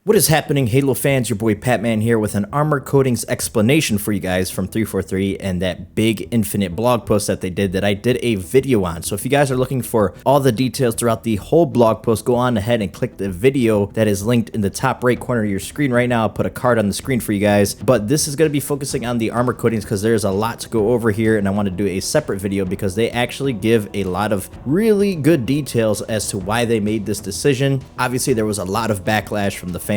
What is happening, Halo fans? Your boy Patman here with an armor coatings explanation for you guys from 343 and that big Infinite blog post that they did that I did a video on. So if you guys are looking for all the details throughout the whole blog post, go on ahead and click the video that is linked in the top right corner of your screen right now. I'll put a card on the screen for you guys. But this is going to be focusing on the armor coatings because there's a lot to go over here, and I want to do a separate video because they actually give a lot of really good details as to why they made this decision. Obviously, there was a lot of backlash from the fans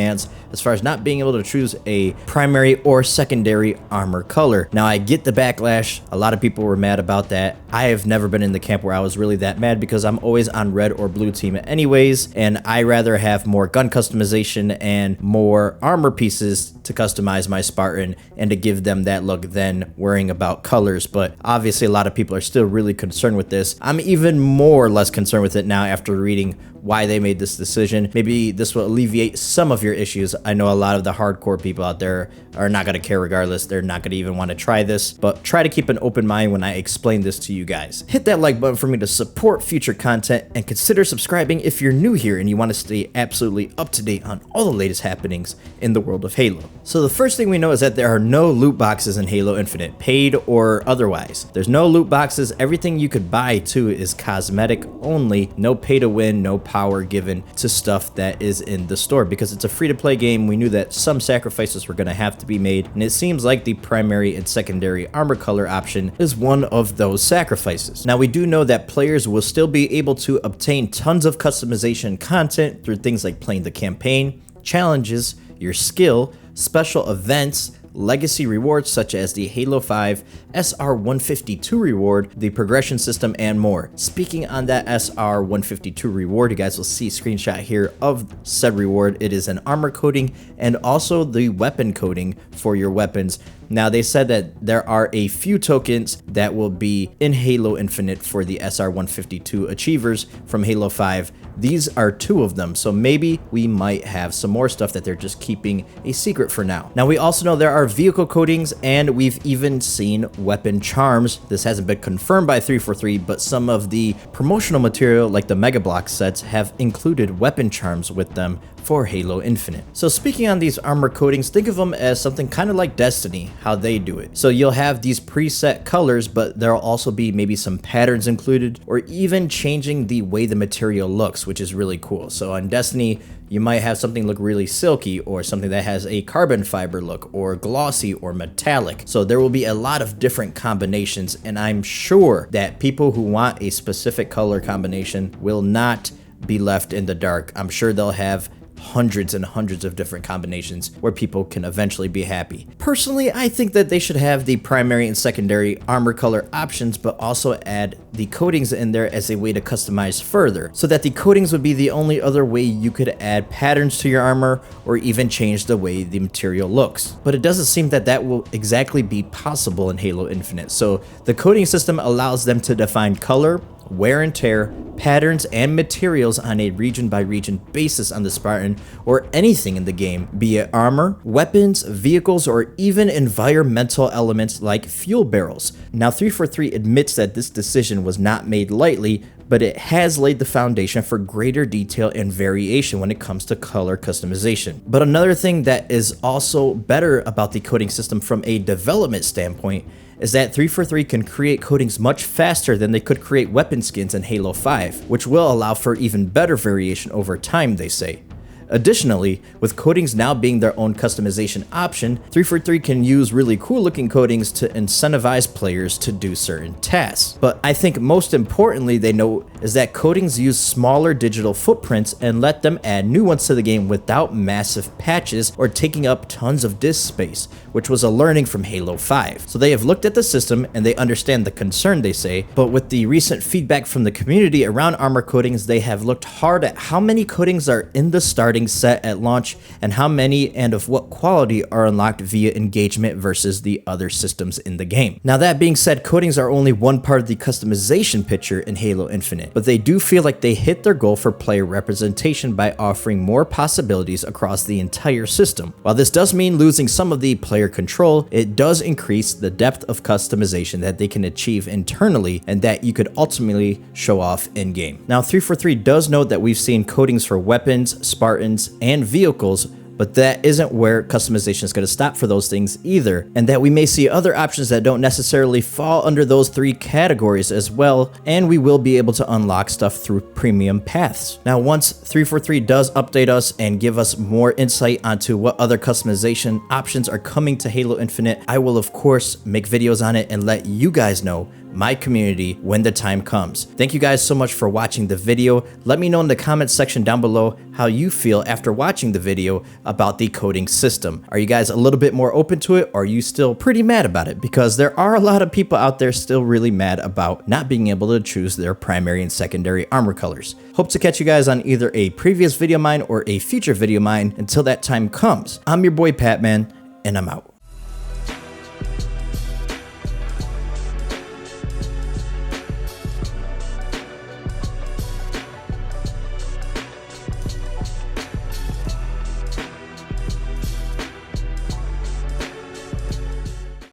as far as not being able to choose a primary or secondary armor color. Now, I get the backlash. A lot of people were mad about that. I have never been in the camp where I was really that mad because I'm always on red or blue team anyways, and I rather have more gun customization and more armor pieces to customize my Spartan and to give them that look than worrying about colors. But obviously, a lot of people are still really concerned with this. I'm even more or less concerned with it now after reading why they made this decision. Maybe this will alleviate some of your issues. I know a lot of the hardcore people out there are not going to care regardless. They're not going to even want to try this, but try to keep an open mind when I explain this to you guys. Hit that like button for me to support future content, and consider subscribing if you're new here and you want to stay absolutely up to date on all the latest happenings in the world of Halo. So the first thing we know is that there are no loot boxes in Halo Infinite, paid or otherwise. There's no loot boxes. Everything you could buy too is cosmetic only. No pay to win, no power given to stuff that is in the store because it's a free-to-play game. We knew that some sacrifices were going to have to be made, and it seems like the primary and secondary armor color option is one of those sacrifices. Now, we do know that players will still be able to obtain tons of customization content through things like playing the campaign, challenges, your skill, special events, legacy rewards such as the Halo 5 SR-152 reward, the progression system, and more. Speaking on that SR-152 reward, you guys will see a screenshot here of said reward. It is an armor coating and also the weapon coating for your weapons. Now, they said that there are a few tokens that will be in Halo Infinite for the SR-152 achievers from Halo 5. These are two of them, so maybe we might have some more stuff that they're just keeping a secret for now. Now, we also know there are vehicle coatings, and we've even seen weapon charms. This hasn't been confirmed by 343, but some of the promotional material, like the Mega Block sets, have included weapon charms with them for Halo Infinite. So speaking on these armor coatings, think of them as something kind of like Destiny, how they do it. So you'll have these preset colors, but there'll also be maybe some patterns included, or even changing the way the material looks, which is really cool. So on Destiny, you might have something look really silky, or something that has a carbon fiber look, or glossy, or metallic. So there will be a lot of different combinations, and I'm sure that people who want a specific color combination will not be left in the dark. I'm sure they'll have hundreds and hundreds of different combinations where people can eventually be happy. Personally, I think that they should have the primary and secondary armor color options, but also add the coatings in there as a way to customize further, so that the coatings would be the only other way you could add patterns to your armor or even change the way the material looks. But it doesn't seem that that will exactly be possible in Halo Infinite. So the coating system allows them to define color, wear and tear, patterns, and materials on a region by region basis on the Spartan or anything in the game, be it armor, weapons, vehicles, or even environmental elements like fuel barrels. Now, 343 admits that this decision was not made lightly, but it has laid the foundation for greater detail and variation when it comes to color customization. But another thing that is also better about the coating system from a development standpoint is that 343 can create coatings much faster than they could create weapon skins in Halo 5, which will allow for even better variation over time, they say. Additionally, with coatings now being their own customization option, 343 can use really cool looking coatings to incentivize players to do certain tasks. But I think most importantly they note is that coatings use smaller digital footprints and let them add new ones to the game without massive patches or taking up tons of disk space, which was a learning from Halo 5. So they have looked at the system and they understand the concern, they say, but with the recent feedback from the community around armor coatings, they have looked hard at how many coatings are in the starting set at launch and how many and of what quality are unlocked via engagement versus the other systems in the game. Now, that being said, coatings are only one part of the customization picture in Halo Infinite, but they do feel like they hit their goal for player representation by offering more possibilities across the entire system. While this does mean losing some of the player control, it does increase the depth of customization that they can achieve internally and that you could ultimately show off in-game. Now, 343 does note that we've seen coatings for weapons, Spartans, and vehicles, But that isn't where customization is going to stop for those things either, and that we may see other options that don't necessarily fall under those 3 categories as well, and we will be able to unlock stuff through premium paths. Now, once 343 does update us and give us more insight onto what other customization options are coming to Halo Infinite, I will of course make videos on it and let you guys know, my community, when the time comes. Thank you guys so much for watching the video. Let me know in the comments section down below how you feel after watching the video about the coding system. Are you guys a little bit more open to it, or are you still pretty mad about it? Because there are a lot of people out there still really mad about not being able to choose their primary and secondary armor colors. Hope to catch you guys on either a previous video of mine or a future video of mine. Until that time comes, I'm your boy Patman, and I'm out.